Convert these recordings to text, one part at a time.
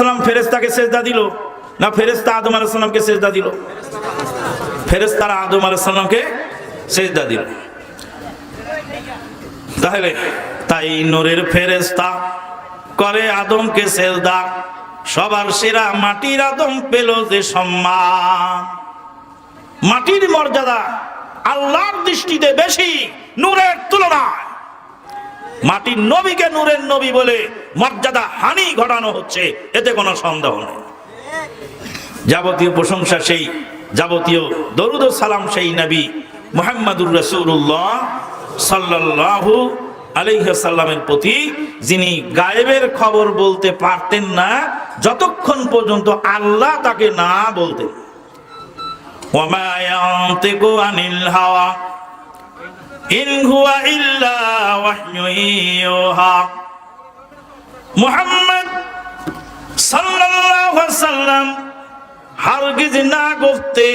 সাল্লাম ফেরেশতাকে সেজদা দিল না ফেরেশতা আদম আলাইহিস সালামকে সেজদা দিল? ফেরেশতারা আদম আলাইহিস সালামকে সেজদা দিল। তাহলে তাই নূরের ফেরেশতা করে আদমকে সেজদা, সবার সেরা মাটির আদম পেল যে সম্মান। মাটির মর্যাদা আল্লাহর দৃষ্টিতে বেশি নূরের তুলনায়। মাটির নবীকে নূরের নবী বলে মর্যাদা হানি ঘটানো হচ্ছে, এতে কোনো সন্দেহ নেই। যাবতীয় প্রশংসা সেই, যাবতীয় দরুদ ও সালাম সেই নবী মুহাম্মাদুর রাসূলুল্লাহ সাল্লাল্লাহু আলাইহি ওয়াসাল্লামের প্রতি, যিনি গায়েবের খবর বলতে পারতেন না যতক্ষণ পর্যন্ত আল্লাহ তাকে না বলতেন। ওয়ামা ইয়ানতিকু আনিল হাওয়া ইন হুয়া ইল্লা ওয়াহয়ুন ইউহা। মুহাম্মদ সাল্লাল্লাহু আলাইহি ওয়াসাল্লাম হারগিজ না গফতে,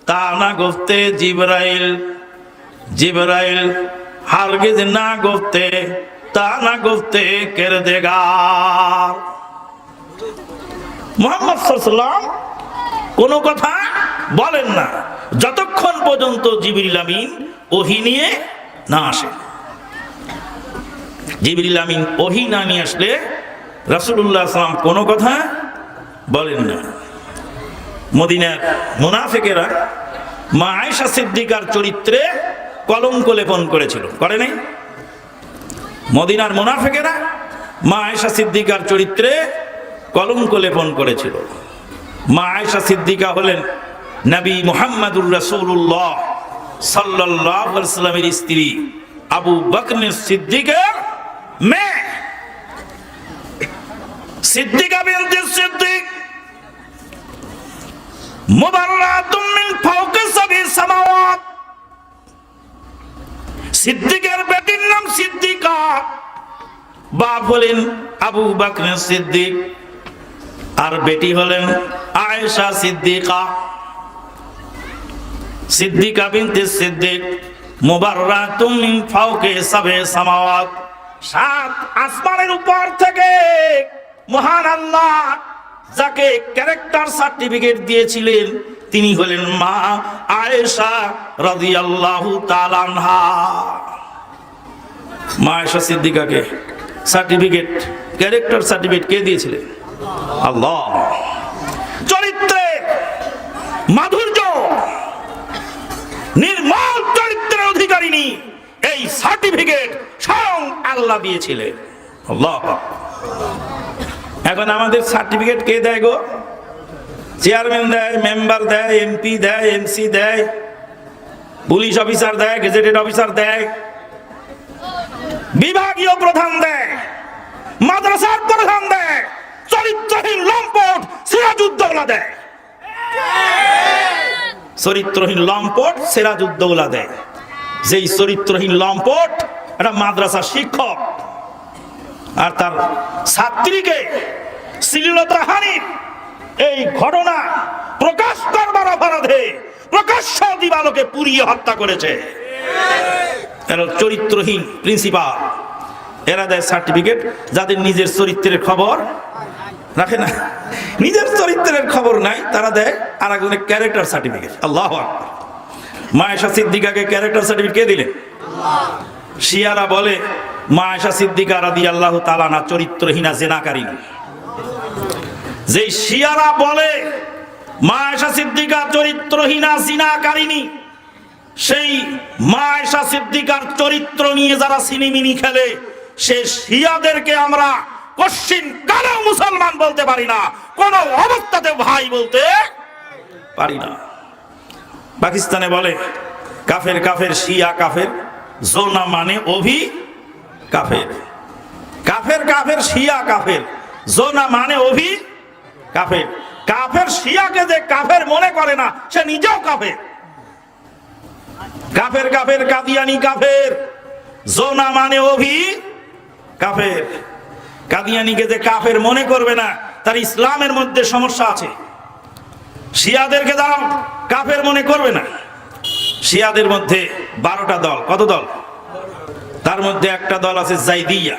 তা না গফতে জিবরাইল হারগিজ না গফতে, তা না গফতে কিরদেগার। মুহাম্মদ সাল্লাল্লাহু আলাইহি ওয়াসাল্লাম কোনো কথা বলেন না যতক্ষণ পর্যন্ত জিবরিল আমিন ওহী নিয়ে না আসে। জিবরিল আমিন ওহী না নিয়ে আসলে রাসূলুল্লাহ সাল্লাল্লাহু আলাইহি ওয়াসাল্লাম কোনো কথা বলেন না। মদিনার মুনাফিকেরা মা আয়েশা সিদ্দিকার চরিত্রে কলঙ্ক লেপন করেছিল, করে নাই? মদিনার মুনাফিকেরা মা আয়েশা সিদ্দিকার চরিত্রে কলঙ্ক লেপন করেছিল। মা আয়েশা সিদ্দিকা হলেন নবী মুহাম্মাদুর রাসূলুল্লাহ সাল্লাল্লাহু আলাইহি ওয়াসাল্লামের স্ত্রী আবু বকর সিদ্দিকের মেয়ে। সিদ্দিকা বিনতে সিদ্দিক মুবাররাতুম মিন ফাওকি সাব'i সামাওয়াত। সিদ্দিকের বেটির নাম সিদ্দিকা, বাপ হলেন আবু বকর সিদ্দিক আর বেটি হলেন আয়েশা সিদ্দিকা। সিদ্দিকা বিনতে সিদ্দিক মুবাররাতুম মিন ফাওকি সাব'i সামাওয়াত, সাত আসমানের উপর থেকে মহান আল্লাহ যাকে ক্যারেক্টার সার্টিফিকেট দিয়েছিলেন তিনি হলেন মা আয়েশা রাদিয়াল্লাহু তাআলা আনহা। মা আয়েশা সিদ্দিকাকে সার্টিফিকেট, ক্যারেক্টার সার্টিফিকেট কে দিয়েছিলেন? আল্লাহ। চরিত্রে মাধুর্য, নির্মল চরিত্রের অধিকারিণী, এই সার্টিফিকেট স্বয়ং আল্লাহ দিয়েছিলেন। আল্লাহ। এখন আমাদের সার্টিফিকেট কে দেয় গো? চেয়ারম্যান দেয়, মেম্বার দেয়, এমপি দেয়, এমসি দেয়, পুলিশ অফিসার দেয়, গেজেটেড অফিসার দেয়, বিভাগীয় প্রধান দেয়, মাদ্রাসার প্রধান দেয়, চরিত্রহীন লম্পট সিরাজউদ্দৌলা দেয়। চরিত্রহীন লম্পট সিরাজউদ্দৌলা দেয়। যেই চরিত্রহীন লম্পট একটা মাদ্রাসার শিক্ষক আর তার ছাত্রীকে শ্লীলতাহানির এই ঘটনা প্রকাশ করবার অপরাধে প্রকাশ্য দিবালোকে পুড়িয়ে হত্যা করেছে। এরা চরিত্রহীন প্রিন্সিপাল, এরা দেয় সার্টিফিকেট যাদের নিজের চরিত্রের খবর রাখে না, নিজের চরিত্রের খবর নাই, তারা দেয় আর একজনের ক্যারেক্টার সার্টিফিকেট। আল্লাহু আকবার। মা আয়েশা সিদ্দিকাকে ক্যারেক্টার সার্টিফিকেট কে দিলেন? শিয়ারা বলে মা আয়েশা সিদ্দিকা রাদিয়াল্লাহু তাআলা আনহা চরিত্রহীনা জিনাকারিনী। যে শিয়ারা বলে মা আয়েশা সিদ্দিকা চরিত্রহীনা জিনাকারিনী, সেই মা আয়েশা সিদ্দিকার চরিত্র নিয়ে যারা সিনেমিনি খেলে সে শিয়াদেরকে আমরা কশিন কালো মুসলমান বলতে পারি না, কোন অবস্থাতে ভাই বলতে পারি না। পাকিস্তানে বলে কাফের কাফের, শিয়া কাফের, জোনা মানে অভি কাফের। কাফের কাফের, শিয়া কাফের, জোনা মানে অভি কাফের। কাফের শিয়াকে যে কাফের মনে করে না সে নিজেও কাফের। কাফের কাফের, কাদিয়ানি কাফের, জোনা মানে অভি কাফের। কাদিয়ানিকে যে কাফের মনে করবে না তার ইসলামের মধ্যে সমস্যা আছে। শিয়াদেরকে যারা কাফের মনে করবে না, শিয়াদের মধ্যে 12টা দল। কত দল? তার মধ্যে একটা দল আছে জাইদিয়া।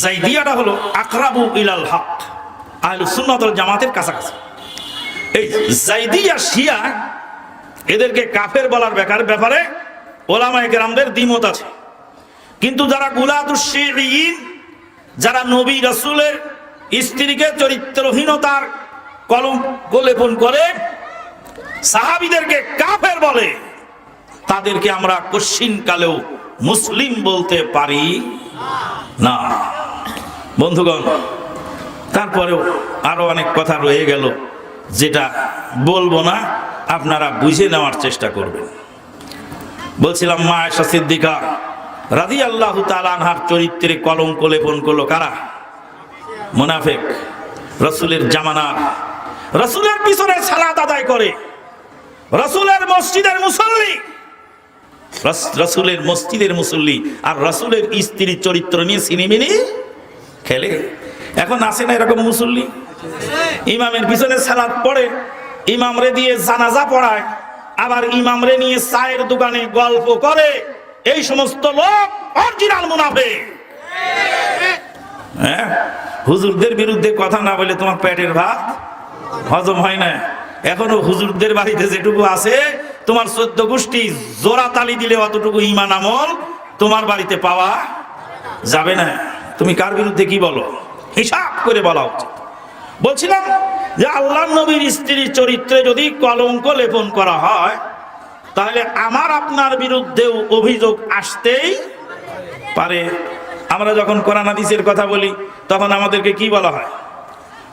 জাইদিয়াটা হলো আকরাবু ইলাল হক, আহলুস সুন্নাত ওয়াল জামাতের কাছাকাছি। এই জাইদিয়া শিয়া এদেরকে কাফের বলার ব্যাপারে ওলামায়ে কেরামদের দ্বিমত আছে। কিন্তু যারা গুলাতুশ শিয়ঈন, যারা নবী রাসূলের স্ত্রীকে চরিত্রহীনতার কলঙ্ক লেপন করে সাহাবীদেরকে কাফের বলে, তাদেরকে আমরা কশ্চিনকালেও মুসলিম বলতে পারি না। বন্ধুগণ, তারপরেও আরো অনেক কথা রয়ে গেল, যেটা বলবো না, আপনারা বুঝে নেওয়ার চেষ্টা করবেন। বলছিলাম মা আয়েশা সিদ্দিকা রাদিয়াল্লাহু তাআলা আনহার চরিত্রে কলঙ্ক লেপন করলো কারা? মুনাফিক। রাসূলের জামানার, রাসূলের পিছনে সালাত আদায় করে, রাসূলের মসজিদের মুসল্লি, রাসূলের মসজিদের মুসল্লি, আর রাসূলের স্ত্রীর চরিত্র নিয়ে সিনেমিনি খেলে। এখন আসে না এরকম মুসল্লি? ইমামের পিছনে সালাত পড়ে, ইমামরে দিয়ে জানাজা পড়ায়, আবার ইমামরে নিয়ে চায়ের দোকানে গল্প করে। এই সমস্ত লোক অরিজিনাল মুনাফিক। হ্যাঁ, হুজুরদের বিরুদ্ধে কথা না বলে তোমার পেটের ভাত হজম হয় না। এখনো হুজুরদের বাড়িতে যেটুকু আছে, তোমার 14 গোষ্ঠী জোড়া তালি দিলে অতটুকু ঈমান আমল তোমার বাড়িতে পাওয়া যাবে না। তুমি কার বিরুদ্ধে কি বলো, হিসাব করে বলা উচিত। বলছিলাম যে আল্লাহর নবীর স্ত্রীর চরিত্রে যদি কলঙ্ক লেপন করা হয়, তাহলে আমার আপনার বিরুদ্ধেও অভিযোগ আসতেই পারে। আমরা যখন কোরআন হাদিসের কথা বলি, তখন আমাদেরকে কি বলা হয়?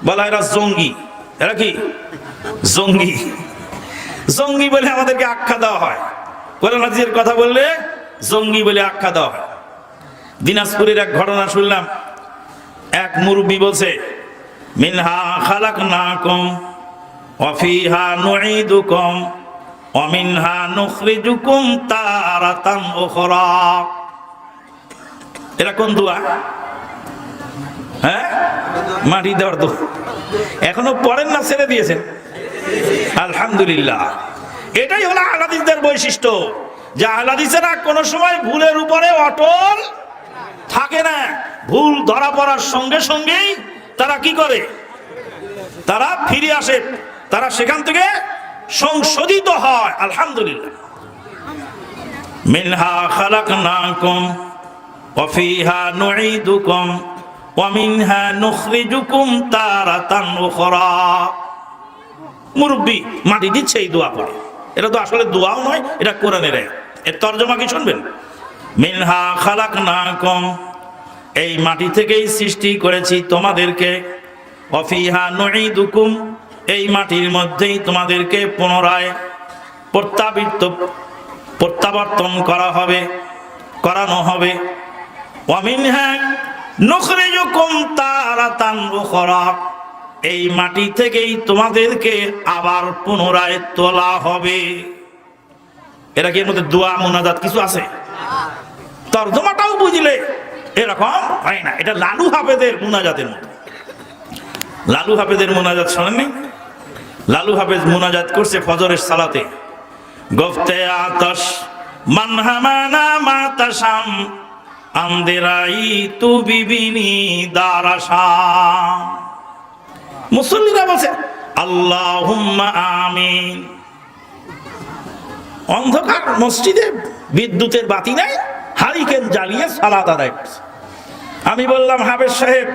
বলা এরা জঙ্গি। এরা কি জঙ্গি? জঙ্গি বলে আমাদেরকে আখ্যা দেওয়া হয়। কোরআন হাদিসের কথা বললে জঙ্গি বলে আখ্যা দেওয়া হয়। দিনাজপুরের এক ঘটনা শুনলাম, এক মুরব্বী বলছে, মিনহা খালাকনাকুম ওয়া ফিহা নুঈদুকুম ওয়া মিনহা নুখরিজুকুম তারাতান উখরা। এটা কোন দোয়া? হ্যাঁ, মাটি দেওয়ার দোয়া। এখনো পড়েন না, ছেড়ে দিয়েছেন? আলহামদুলিল্লাহ। এটাই হলো আহলে হাদিসদের বৈশিষ্ট্য, যে আহলে হাদিসেরা কোনো সময় ভুলের উপরে অটল থাকে না। ভুল ধরা পড়ার সঙ্গে সঙ্গেই তারা কি করে? তারা ফিরে আসে, তারা সেখান থেকে সংশোধিত হয়। আলহামদুলিল্লাহ। মিনহা খালাকনাকুম ওয়া ফিহা নুঈদুকুম ওয়া মিনহা নুখরিজুকুম তারাতান উখরা। মুরব্বি মাটি দিচ্ছে এই দোয়া পড়ে। এটা তো আসলে দোয়াও নয়, এটা কোরআনের আয়াত। এর তরজমা কি শুনবেন? মিনহা খালাকনাকুম, এই মাটি থেকেই সৃষ্টি করেছি তোমাদেরকে, ওয়া ফিহা নুঈদুকুম, এই মাটির মধ্যেই তোমাদেরকে পুনরায় প্রত্যাবর্তন করানো হবে। ওয়া মিনহা নুখরিজুকুম তারাতান উখরা, এই মাটি থেকেই তোমাদেরকে আবার পুনরায় তোলা হবে। এরা কি এর মধ্যে দোয়া মুনাজাত কিছু আছে? তরজমাটাও বুঝলে এরকম হয় না। এটা লালু হাফেজের মুনাজাতের মতো। লালু হাফেজের মুনাজাত শোনেননি? লালু হাফেজ মুনাজাত করছে ফজরের সালাতে, গফতে আতশ মানহামানা মাতাশাম আমদেরাই তু বিবিনি দারাশাম। মুসল্লিরা বলছে আল্লাহুম্মা আমিন। অন্ধকার মসজিদে, বিদ্যুতের বাতি নাই, হারিকেন জ্বালিয়ে সালাত আদায় করছে। আমি বললাম, হাফেজ সাহেব,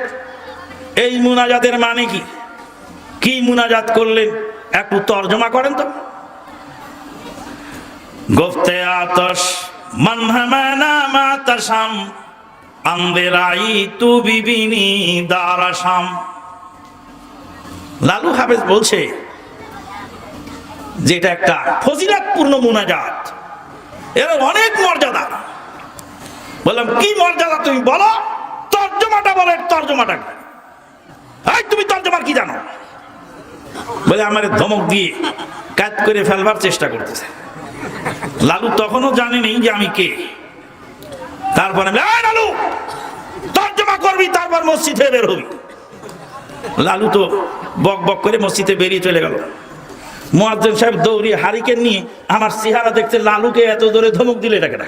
এই মুনাজাতের মানে কি? কি মুনাজাত করলেন একটু তরজমা করেন তো। গফতে আতশ মানহামানা মাতাশাম আমদেরাই তু বিবিনি দারাশাম। লালু হাফেজ বলছে যে এটা একটা ফজিলতপূর্ণ মুনাজাত, এর অনেক মর্যাদা। বললাম, কি মর্যাদা তুমি বলো, তর্জমাটা বলো। তর্জমাটা কি? তুমি তর্জমার কি জানো? বলে আমার ধমক দিয়ে কাজ করে ফেলবার চেষ্টা করতেছে। লালু তখনও জানেনি যে আমি কে। তারপরে লালু তর্জমা করবি, তারপর মসজিদে বের হবি। লালু তো বক বক করে মসজিদে বেরিয়ে চলে গেল। মুয়াজ্জিন সাহেব দৌড়িয়ে হারিকেন নিয়ে আমার চেহারা দেখতে, লালুকে এত জোরে ধমক দিলে এটা কেন?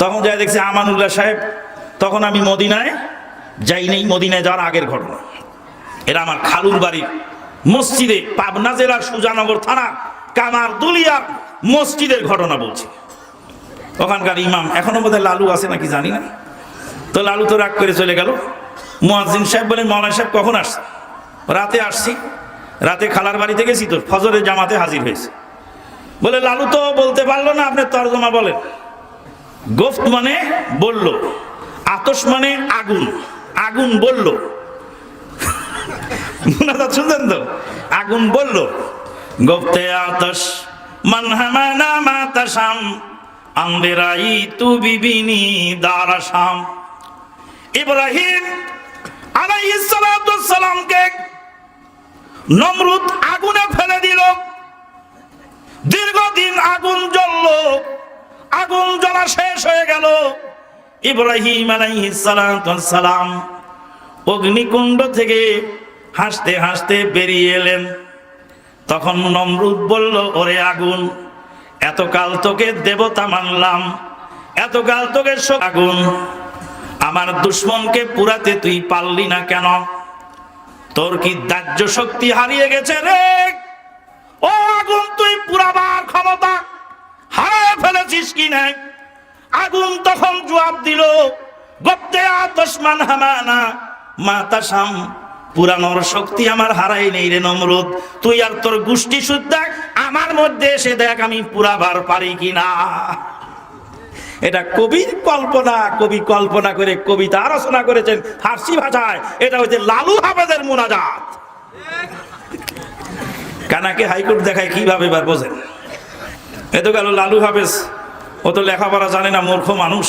তখন যাই দেখছে আমানুল্লাহ সাহেব। তখন আমি মদিনায় যাই নেই, মদিনায় যাওয়ার আগের ঘটনা। এরা আমার খালুর বাড়ির মসজিদে, পাবনা জেলার সুজানগর থানা কামারদুলিয়ার মসজিদের ঘটনা বলছি। ওখানকার ইমাম, এখনো বোধহয় লালু আছে নাকি জানি না, তো লালু তো রাগ করে চলে গেল। মুয়াজ্জিন সাহেব বলেন, মৌলানা সাহেব কখন আসছে? রাতে আসছি, রাতে খালার বাড়িতে গেছি, তো ফজরের জামাতে হাজির হয়েছে। বলে লালু তো বলতে পারলো না, আপনি তর্জমা বলেন। গোফত মানে বলল, আতশ মানে আগুন, আগুন বলল। শুনছেন তো, আগুন বলল। গোফতে আতশ মান হামানা মাতাশাম আন্দেরাই তু বিবিনি দারাশাম। ইব্রাহিম আলাইহিস সালাতু ওয়াস সালামকে নমরুদ আগুনে ফেলে দিল। দীর্ঘদিন আগুন জ্বলল, আগুন জ্বলা শেষ হয়ে গেল। ইব্রাহিম আলাইহিস সালাতু ওয়াস সালাম অগ্নিকুণ্ড থেকে হাসতে হাসতে বেরিয়ে এলেন। তখন নমরুদ বলল, ওরে আগুন, এতকাল তোকে দেবতা মানলাম, এতকাল তোকে আগুন, আমার দুশ্মনকে পুরাতে তুই পারলি না কেন? তোর কি দাহ্য শক্তি হারিয়ে গেছে রে? ও আগুন, তুই পুরাবার ক্ষমতা হারিয়ে ফেলেছিস কি না? আগুন তখন জবাব দিল, গপ্তে আতশমান হামানা মাতাশাম, পুরানোর শক্তি আমার হারাই নেই রে নমরুদ, তুই আর তোর গোষ্ঠী শুদ্ধা আমার মধ্যে এসে দেখ আমি পুরাবার পারি কিনা। এটা কবির কল্পনা, কবি কল্পনা করে কবিতা রচনা করেছেন ফার্সি ভাষায়। এটা হচ্ছে লালু হাফেজের মুনাজাত। কানাকে হাইকোর্ট দেখায় কিভাবে এবার বোঝেন? এ তো গেল লালু হাফেজ, ও তো লেখাপড়া জানে না, মূর্খ মানুষ।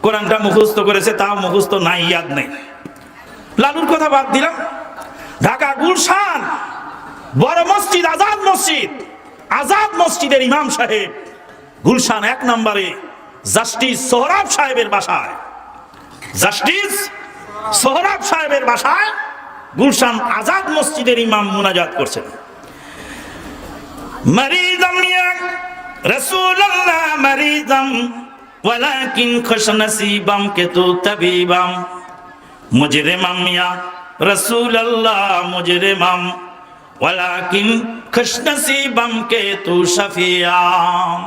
কোরআনটা মুখস্থ করেছে, তাও মুখস্থ নাই, ইয়াদ নেই। লালুর কথা বাদ দিলাম। ঢাকা গুলশান বড় মসজিদ, আজাদ মসজিদ, আজাদ মসজিদের ইমাম সাহেব গুলশান 1 নম্বরে জাস্টিস সোহরাব সাহেবের বাসায়, জাস্টিস সোহরাব সাহেবের বাসায় গুলশান আজাদ মসজিদের ইমাম মুনাজাত করছেন। মারিদাম ইয়া রাসূলুল্লাহ মারিদাম ওয়ালাকিন খুশনসিবাম কে তু তাবিবাম, মুজরিমাম ইয়া রাসূলুল্লাহ মুজরিমাম ওয়ালাকিন খুশনসিবাম কে তু শাফিয়াম।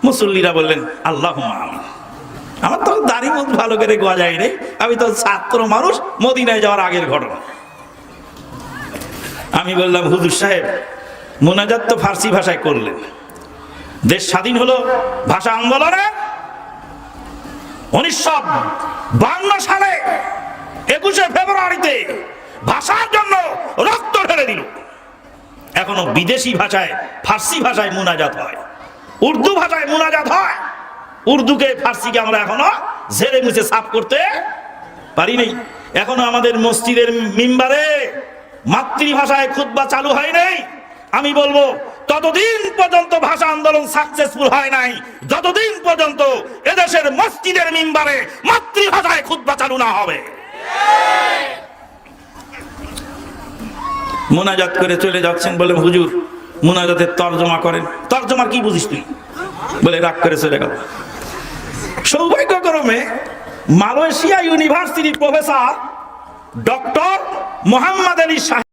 মুসল্লিরা বললেন, আল্লাহুম্মা আমিন। আমার তো দাড়ি মুখ ভালো করে গোয়া যায় রে, আমি তো ছাত্র মানুষ, মদিনায় যাওয়ার আগের ঘটনা। আমি বললাম, হুজুর সাহেব মুনাজাত তো ফার্সি ভাষায় করলেন, দেশ স্বাধীন হলো ভাষা আন্দোলনে 1952 সালে 21শে ফেব্রুয়ারিতে ভাষার জন্য রক্ত ঢেলে দিল। এখনো বিদেশি ভাষায়, ফার্সি ভাষায় মুনাজাত হয়, উর্দু ভাষায় মুনাজাত হয়। উর্দুকে ফার্সিকে আমরা এখনো ঝেড়ে মুছে সাফ করতে পারি নাই। এখনো আমাদের মসজিদের মিম্বারে মাতৃভাষায় খুতবা চালু হয় নাই। আমি বলবো, ততদিন পর্যন্ত ভাষা আন্দোলন সাকসেসফুল হয় নাই যতদিন পর্যন্ত এদেশের মসজিদের মিম্বারে মাতৃভাষায় খুতবা চালু না হবে। মুনাজাত করে চলে যাচ্ছেন, বলে হুজুর মুনাজাতের তর্জমা করেন। তর্জমা কি বুঝিস তুই? বলে রাগ করে চলে গেল। সৌভাগ্যক্রমে মালয়েশিয়া ইউনিভার্সিটির প্রফেসর ডক্টর মোহাম্মদ আলী সাহেব